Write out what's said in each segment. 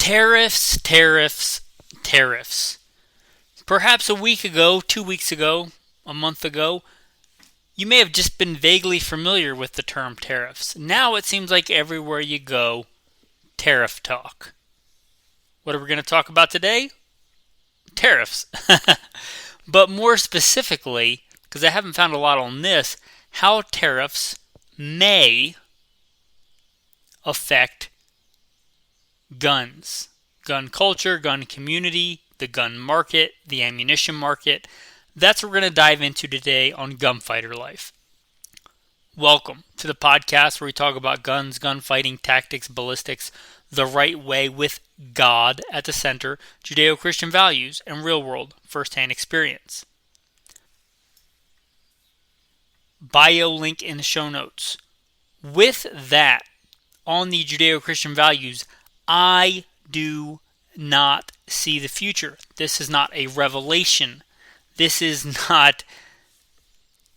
Tariffs, tariffs, tariffs. Perhaps a week ago, 2 weeks ago, a month ago, you may have just been vaguely familiar with the term tariffs. Now it seems like everywhere you go, tariff talk. What are we going to talk about today? Tariffs. But more specifically, because I haven't found a lot on this, how tariffs may affect guns, gun culture, gun community, the gun market, the ammunition market. That's what we're going to dive into today on Gunfighter Life. Welcome to the podcast where we talk about guns, gunfighting, tactics, ballistics, the right way with God at the center, Judeo-Christian values, and real-world first-hand experience. Bio link in the show notes. With that, on the Judeo-Christian values, I do not see the future. This is not a revelation. This is not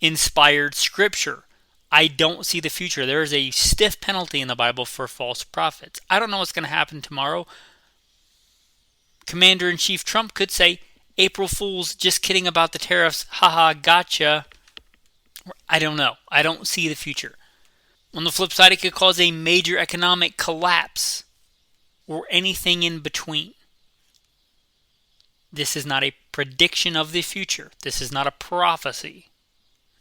inspired scripture. I don't see the future. There is a stiff penalty in the Bible for false prophets. I don't know what's going to happen tomorrow. Commander-in-Chief Trump could say, April Fools, just kidding about the tariffs. Haha, gotcha. I don't know. I don't see the future. On the flip side, it could cause a major economic collapse or anything in between. This is not a prediction of the future. This is not a prophecy.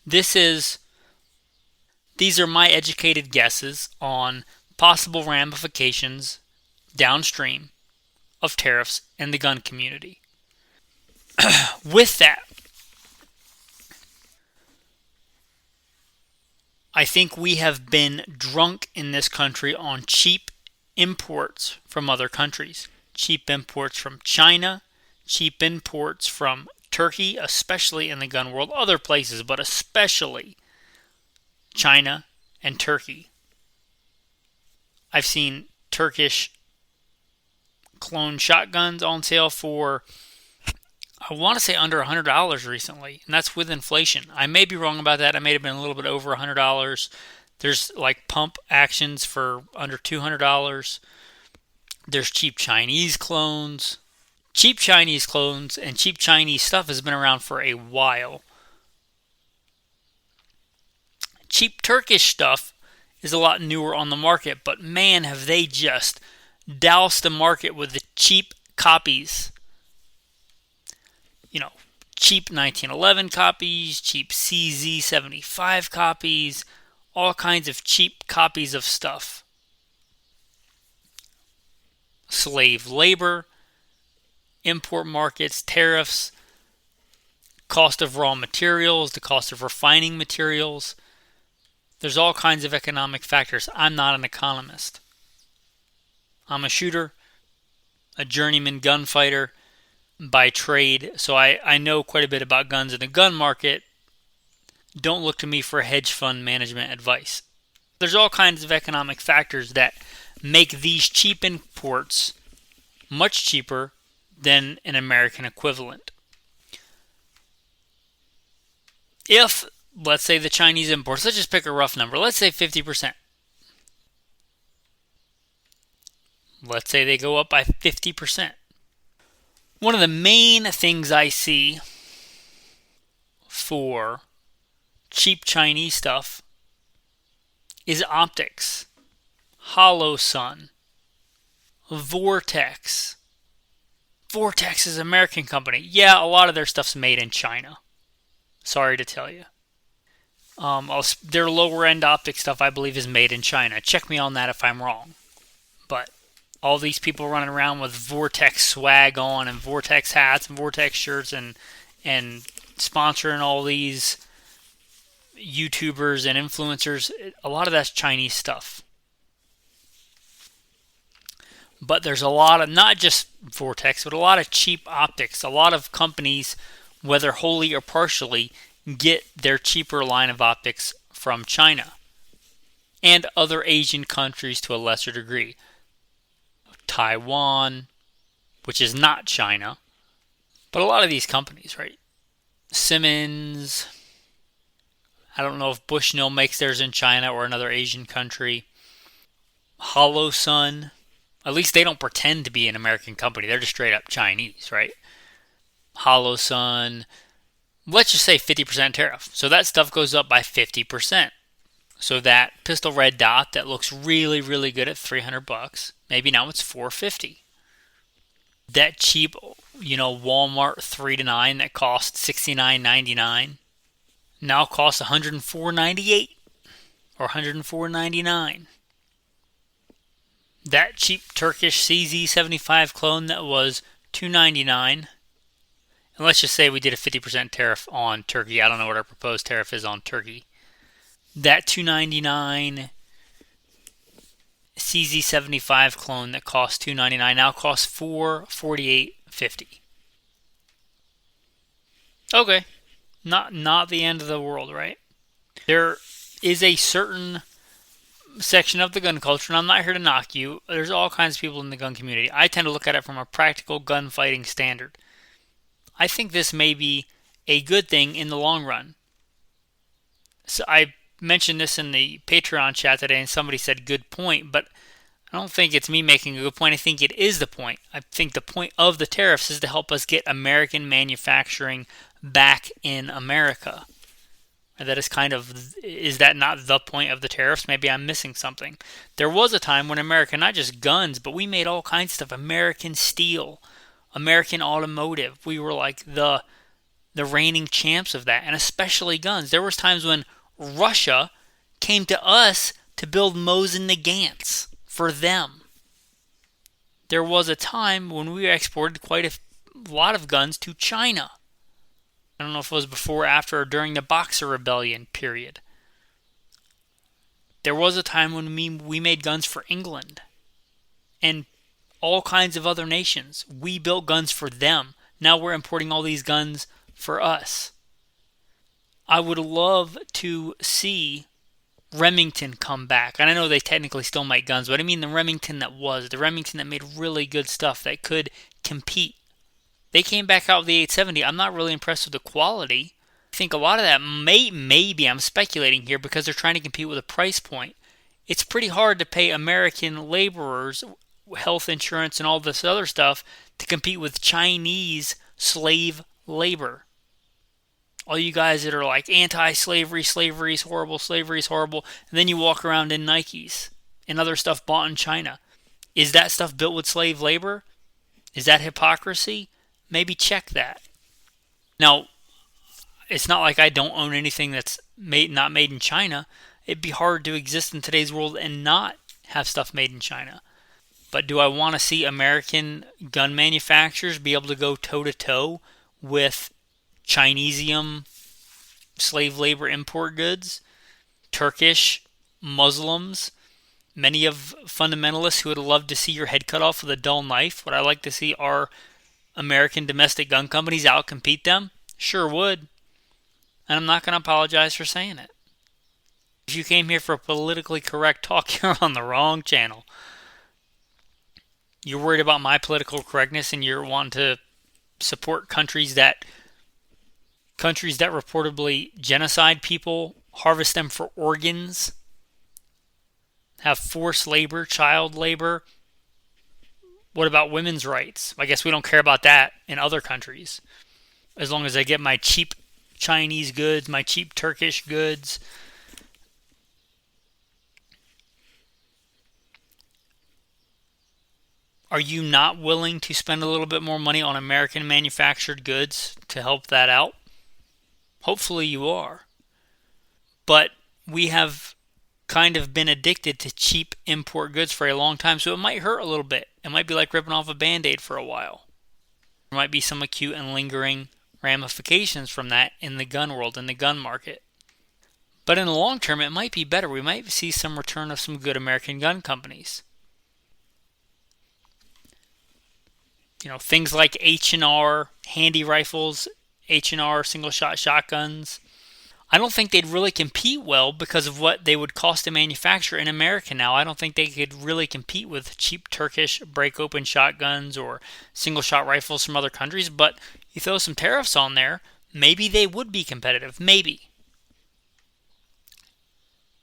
These are my educated guesses on possible ramifications downstream of tariffs and the gun community. With that, I think we have been drunk in this country on cheap imports from other countries. Cheap imports from China, cheap imports from Turkey, especially in the gun world, other places, but especially China and Turkey. I've seen Turkish clone shotguns on sale for, I want to say, under $100 recently, and that's with inflation. I may be wrong about that. I may have been a little bit over $100. There's like pump actions for under $200. There's cheap Chinese clones. Cheap Chinese clones and cheap Chinese stuff has been around for a while. Cheap Turkish stuff is a lot newer on the market, but man, have they just doused the market with the cheap copies. You know, cheap 1911 copies, cheap CZ75 copies, all kinds of cheap copies of stuff. Slave labor, import markets, tariffs, cost of raw materials, the cost of refining materials. There's all kinds of economic factors. I'm not an economist. I'm a shooter, a journeyman gunfighter by trade, so I know quite a bit about guns in the gun market. Don't look to me for hedge fund management advice. There's all kinds of economic factors that make these cheap imports much cheaper than an American equivalent. If, let's say, the Chinese imports, let's just pick a rough number, let's say 50%. Let's say they go up by 50%. One of the main things I see for cheap Chinese stuff is optics, Hollow Sun, Vortex. Vortex is an American company. Yeah, a lot of their stuff's made in China. Sorry to tell you. Their lower end optic stuff, I believe, is made in China. Check me on that if I'm wrong. But all these people running around with Vortex swag on and Vortex hats and Vortex shirts and sponsoring all these YouTubers and influencers, a lot of that's Chinese stuff. But there's a lot of, not just Vortex, but a lot of cheap optics. A lot of companies, whether wholly or partially, get their cheaper line of optics from China and other Asian countries to a lesser degree. Taiwan, which is not China, but a lot of these companies, right? Simmons, I don't know if Bushnell makes theirs in China or another Asian country. Hollow Sun, At least they don't pretend to be an American company. They're just straight up Chinese, right? Holosun, let's just say 50% tariff. So that stuff goes up by 50%. So that pistol red dot that looks really, really good at $300, maybe now it's $450. That cheap, Walmart 3 to 9 that cost $69.99 now costs $104.98 or $104.99. That cheap Turkish CZ75 clone that was $299. And let's just say we did a 50% tariff on Turkey. I don't know what our proposed tariff is on Turkey. That $299 CZ75 clone that cost $299 now costs $448.50. Okay, not the end of the world, right? There is a certain section of the gun culture, and I'm not here to knock you. There's all kinds of people in the gun community. I tend to look at it from a practical gunfighting standard. I think this may be a good thing in the long run. So I mentioned this in the Patreon chat today, and somebody said good point, but I don't think it's me making a good point. I think it is the point. I think the point of the tariffs is to help us get American manufacturing back in America. And that is that not the point of the tariffs? Maybe I'm missing something. There was a time when America, not just guns, but we made all kinds of stuff. American steel, American automotive. We were like the reigning champs of that, and especially guns. There was times when Russia came to us to build Mosin Nagants for them. There was a time when we exported quite a lot of guns to China. I don't know if it was before, after, or during the Boxer Rebellion period. There was a time when we made guns for England and all kinds of other nations. We built guns for them. Now we're importing all these guns for us. I would love to see Remington come back. And I know they technically still make guns, but I mean the Remington that made really good stuff that could compete. They came back out with the 870. I'm not really impressed with the quality. I think a lot of that maybe I'm speculating here because they're trying to compete with a price point. It's pretty hard to pay American laborers health insurance and all this other stuff to compete with Chinese slave labor. All you guys that are like anti-slavery, slavery is horrible, and then you walk around in Nikes and other stuff bought in China. Is that stuff built with slave labor? Is that hypocrisy? Maybe check that. Now, it's not like I don't own anything that's not made in China. It'd be hard to exist in today's world and not have stuff made in China. But do I want to see American gun manufacturers be able to go toe-to-toe with Chinesium slave labor import goods, Turkish Muslims, many of fundamentalists who would love to see your head cut off with a dull knife? Would I like to see our American domestic gun companies outcompete them? Sure would. And I'm not going to apologize for saying it. If you came here for politically correct talk, you're on the wrong channel. You're worried about my political correctness and you're wanting to support countries that reportedly genocide people, harvest them for organs, have forced labor, child labor. What about women's rights? I guess we don't care about that in other countries. As long as I get my cheap Chinese goods, my cheap Turkish goods. Are you not willing to spend a little bit more money on American manufactured goods to help that out? Hopefully you are. But we have kind of been addicted to cheap import goods for a long time, so it might hurt a little bit. It might be like ripping off a Band-Aid for a while. There might be some acute and lingering ramifications from that in the gun world, in the gun market. But in the long term, it might be better. We might see some return of some good American gun companies. Things like H&R, handy rifles, H&R single-shot shotguns. I don't think they'd really compete well because of what they would cost to manufacture in America now. I don't think they could really compete with cheap Turkish break-open shotguns or single-shot rifles from other countries, but you throw some tariffs on there, maybe they would be competitive. Maybe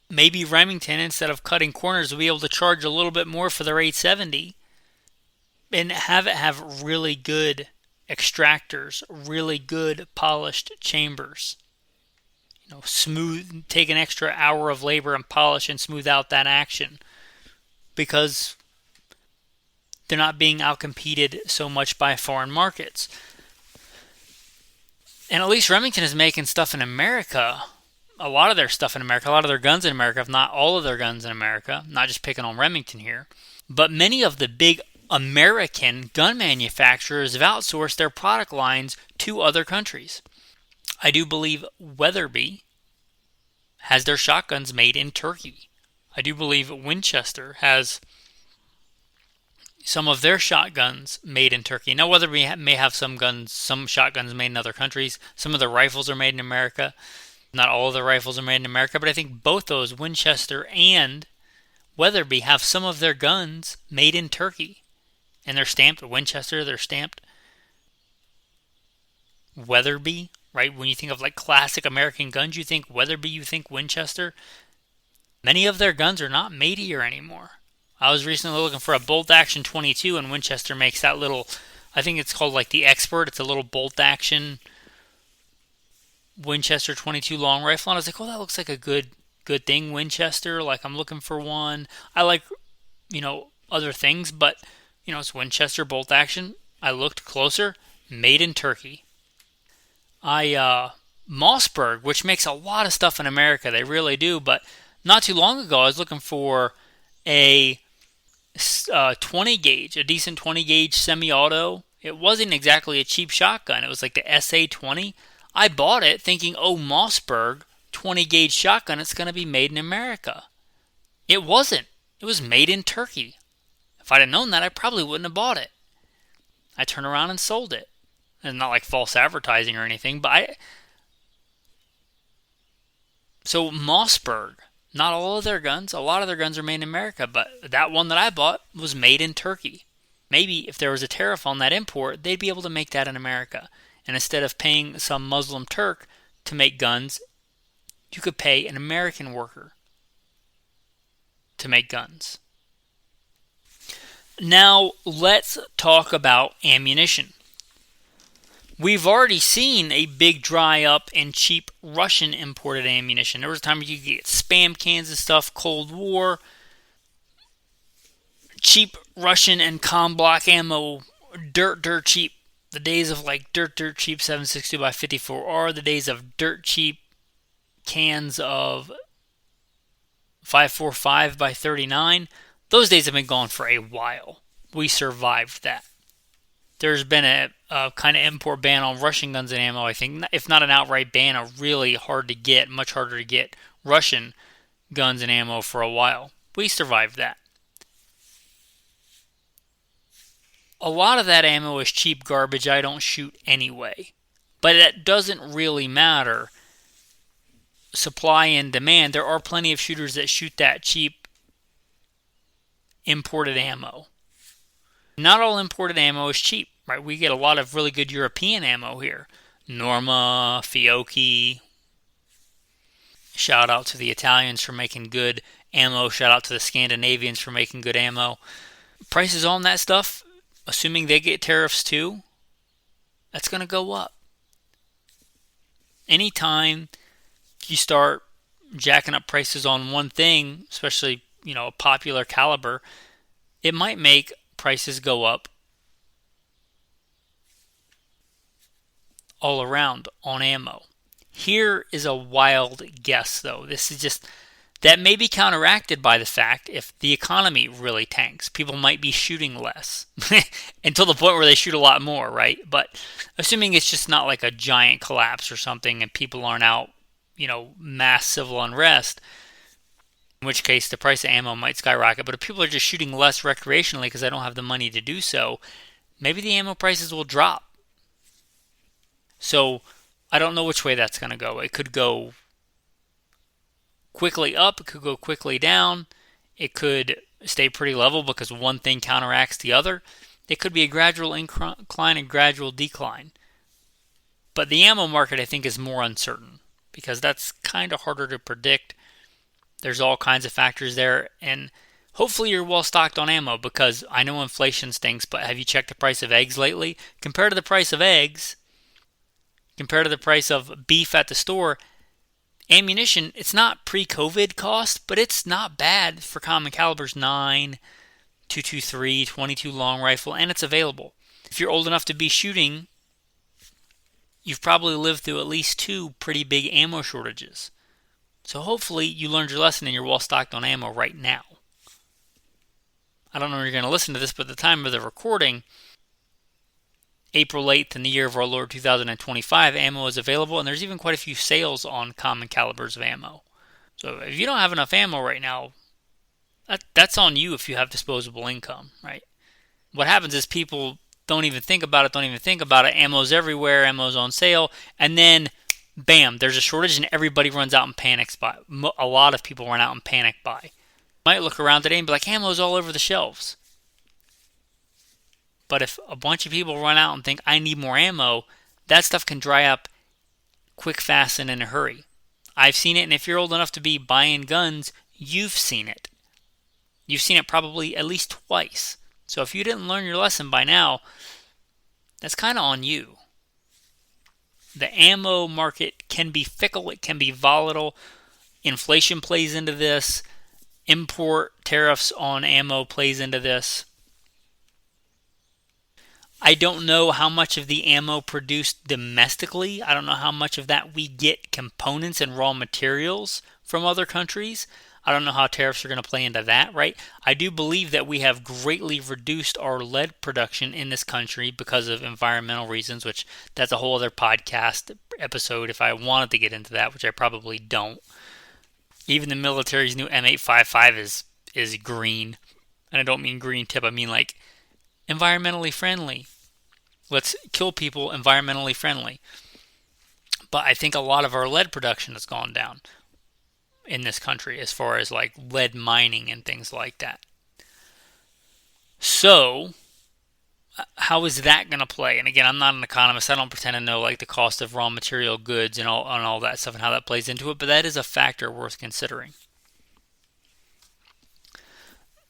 Remington, instead of cutting corners, will be able to charge a little bit more for their 870 and have it have really good extractors, really good polished chambers. Smooth, take an extra hour of labor and polish and smooth out that action because they're not being outcompeted so much by foreign markets. And at least Remington is making stuff in America. A lot of their stuff in America, a lot of their guns in America, if not all of their guns in America. Not just picking on Remington here. But many of the big American gun manufacturers have outsourced their product lines to other countries. I do believe Weatherby has their shotguns made in Turkey. I do believe Winchester has some of their shotguns made in Turkey. Now, Weatherby may have some shotguns made in other countries. Some of the rifles are made in America. Not all of the rifles are made in America, but I think both those, Winchester and Weatherby, have some of their guns made in Turkey. And they're stamped Winchester, they're stamped Weatherby, right? When you think of like classic American guns, you think Weatherby, you think Winchester. Many of their guns are not made here anymore. I was recently looking for a bolt action 22, and Winchester makes that little, I think it's called like the Expert. It's a little bolt action Winchester 22 long rifle. And I was like, oh, that looks like a good thing, Winchester. Like, I'm looking for one. I like, other things, but, it's Winchester bolt action. I looked closer, made in Turkey. Mossberg, which makes a lot of stuff in America, they really do, but not too long ago, I was looking for a 20 gauge, a decent 20 gauge semi-auto. It wasn't exactly a cheap shotgun. It was like the SA-20. I bought it thinking, oh, Mossberg 20 gauge shotgun, it's going to be made in America. It wasn't. It was made in Turkey. If I'd have known that, I probably wouldn't have bought it. I turned around and sold it. And not like false advertising or anything, but So Mossberg, not all of their guns, a lot of their guns are made in America, but that one that I bought was made in Turkey. Maybe if there was a tariff on that import, they'd be able to make that in America. And instead of paying some Muslim Turk to make guns, you could pay an American worker to make guns. Now, let's talk about ammunition. We've already seen a big dry up in cheap Russian imported ammunition. There was a time you could get spam cans and stuff, Cold War. Cheap Russian and com block ammo, dirt cheap. The days of like dirt cheap 7.62 by 54R, the days of dirt cheap cans of 5.45 by 39. Those days have been gone for a while. We survived that. There's been a kind of import ban on Russian guns and ammo, I think. If not an outright ban, a really hard to get, much harder to get Russian guns and ammo for a while. We survived that. A lot of that ammo is cheap garbage I don't shoot anyway. But that doesn't really matter. Supply and demand, there are plenty of shooters that shoot that cheap imported ammo. Not all imported ammo is cheap, right? We get a lot of really good European ammo here. N.R.A, Fiocchi. Shout out to the Italians for making good ammo. Shout out to the Scandinavians for making good ammo. Prices on that stuff, assuming they get tariffs too, that's going to go up. Anytime you start jacking up prices on one thing, especially, a popular caliber, it might make prices go up all around on ammo. Here is a wild guess, though. This is just, that may be counteracted by the fact if the economy really tanks, people might be shooting less until the point where they shoot a lot more, right? But assuming it's just not like a giant collapse or something and people aren't out, mass civil unrest, in which case the price of ammo might skyrocket. But if people are just shooting less recreationally because they don't have the money to do so, maybe the ammo prices will drop. So I don't know which way that's going to go. It could go quickly up. It could go quickly down. It could stay pretty level because one thing counteracts the other. It could be a gradual incline and gradual decline. But the ammo market, I think, is more uncertain because that's kind of harder to predict. There's all kinds of factors there, and Hopefully you're well stocked on ammo, because I know inflation stinks, but have you checked the price of eggs lately? Compared to the price of eggs, compared to the price of beef at the store, ammunition, it's not pre-COVID cost, but it's not bad for common calibers 9, 223, 22 long rifle, and it's available. If you're old enough to be shooting, you've probably lived through at least 2 pretty big ammo shortages. So hopefully you learned your lesson and you're well stocked on ammo right now. I don't know when you're going to listen to this, but at the time of the recording, April 8th in the year of our Lord 2025, ammo is available, and there's even quite a few sales on common calibers of ammo. So if you don't have enough ammo right now, that's on you if you have disposable income, right? What happens is people don't even think about it. Ammo's everywhere, ammo's on sale, and then bam, there's a shortage and everybody runs out and panics buy. A lot of people run out and panic buy. You might look around today and be like, ammo's all over the shelves. But if a bunch of people run out and think, I need more ammo, that stuff can dry up quick, fast, and in a hurry. I've seen it, and if you're old enough to be buying guns, you've seen it. You've seen it probably at least twice. So if you didn't learn your lesson by now, that's kind of on you. The ammo market can be fickle, it can be volatile. Inflation plays into this. Import tariffs on ammo plays into this. I don't know how much of the ammo produced domestically. I don't know how much of that we get components and raw materials from other countries. I don't know how tariffs are going to play into that, right? I do believe that we have greatly reduced our lead production in this country because of environmental reasons, which that's a whole other podcast episode if I wanted to get into that, which I probably don't. Even the military's new M855 is green. And I don't mean green tip, I mean like environmentally friendly. Let's kill people environmentally friendly. But I think a lot of our lead production has gone down in this country as far as like lead mining and things like that. So, how is that going to play? And again, I'm not an economist. I don't pretend to know like the cost of raw material goods and all that stuff and how that plays into it, but that is a factor worth considering.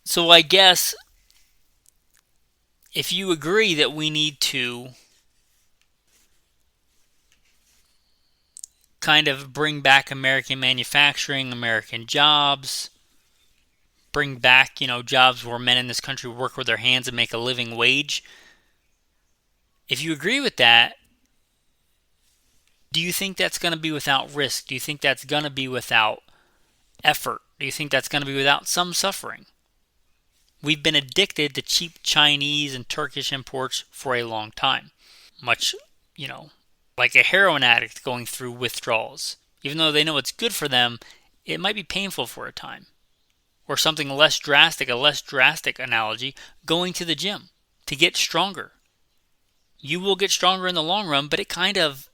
So I guess if you agree that we need to kind of bring back American manufacturing, American jobs, bring back, jobs where men in this country work with their hands and make a living wage. If you agree with that, do you think that's going to be without risk? Do you think that's going to be without effort? Do you think that's going to be without some suffering? We've been addicted to cheap Chinese and Turkish imports for a long time. Much, like a heroin addict going through withdrawals. Even though they know it's good for them, it might be painful for a time. Or something less drastic, a less drastic analogy, going to the gym to get stronger. You will get stronger in the long run, but it kind of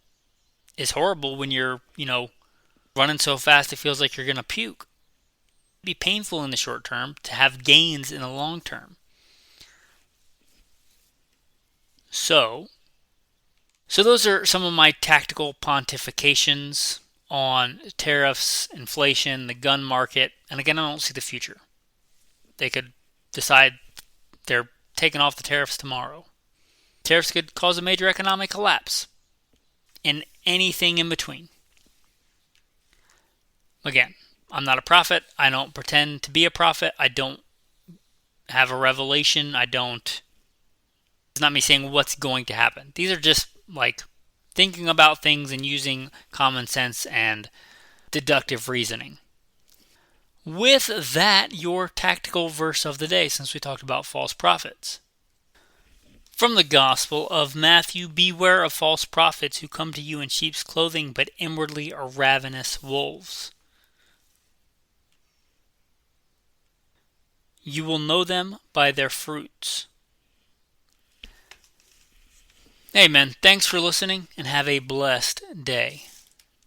is horrible when you're, running so fast it feels like you're going to puke. Be painful in the short term to have gains in the long term. So those are some of my tactical pontifications on tariffs, inflation, the gun market, and again, I don't see the future. They could decide they're taking off the tariffs tomorrow. Tariffs could cause a major economic collapse, and anything in between. Again, I'm not a prophet. I don't pretend to be a prophet. I don't have a revelation. It's not me saying what's going to happen. These are just like thinking about things and using common sense and deductive reasoning. With that, your tactical verse of the day, since we talked about false prophets. From the Gospel of Matthew, beware of false prophets who come to you in sheep's clothing, but inwardly are ravenous wolves. You will know them by their fruits. Hey man, thanks for listening and have a blessed day.